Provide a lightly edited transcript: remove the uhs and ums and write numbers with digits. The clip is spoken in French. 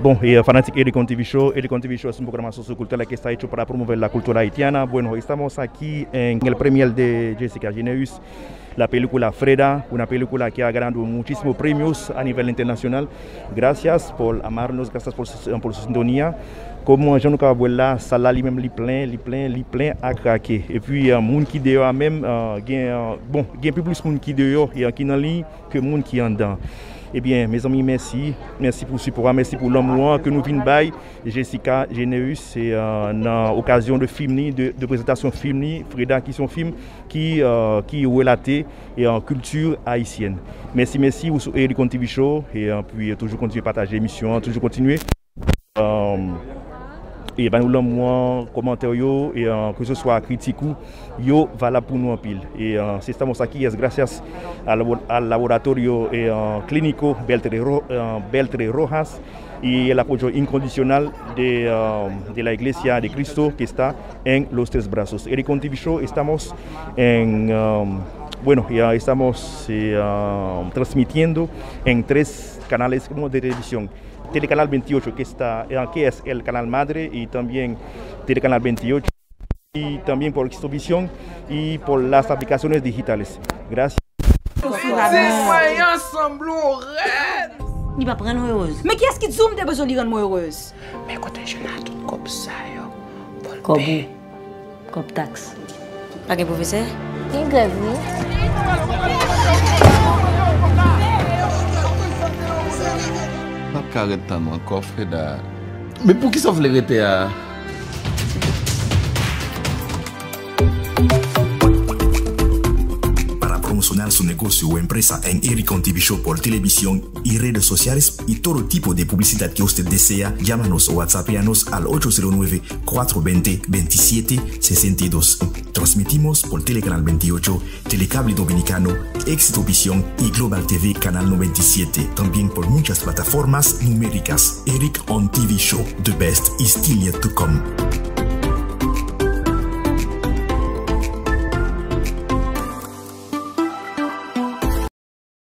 Bon, fanático Ericon TV Show es un programa sociocultural que está hecho para promover la cultura haitiana. Bueno, estamos aquí en el premier de Jessica Geneus, la película Freda, una película que ha ganado muchísimos premios a nivel internacional. Gracias por amarnos, gracias por su sintonía. Comme je ne sais pas là, ça là lui-même li plein à craquer. Et puis monde qui dehors même bon, il y a plus monde qui dehors et qui dans ligne que monde qui en dedans. Eh bien, mes amis, merci pour le support, merci pour l'amour que nous venons bailler. Jessica Geneus, c'est une occasion de film, de présentation film, Freda qui sont films qui relatent en culture haïtienne. Merci vous sur Ericon TV Show et puis toujours continuer à partager l'émission, toujours continuer. Et ben nous l'avons commentaire et que ce soit critique ou valable pour nous en pile et c'est ça qui est grâce al laboratorio clínico Beltre Rojas y el apoyo incondicional de la Iglesia de Cristo que está en Los Tres Brazos. Ericon TV Show estamos en bueno, ya estamos transmitiendo en 3 canales de televisión. Telecanal 28 que es el canal madre y también Telecanal 28 y también por Xtovisión y por las aplicaciones digitales. Gracias. Il va prendre heureuse. Mais qui est-ce qui zoome des besoins de rendre heureuse? Mais quand je n'ai tout comme ça, Comme taxe. Pas qu'un professeur? Qui grève, oui? Pas carrément encore, Freda. Mais pour qui ça vous l'arrêter à... Para promocionar su negocio o empresa en Ericon TV Show por televisión y redes sociales y todo tipo de publicidad que usted desea, llámanos o WhatsAppianos al 809-420-2762. Transmitimos por Telecanal 28, Telecable Dominicano, Xtovisión y Global TV Canal 97. También por muchas plataformas numéricas. Ericon TV Show, the best is still yet to come.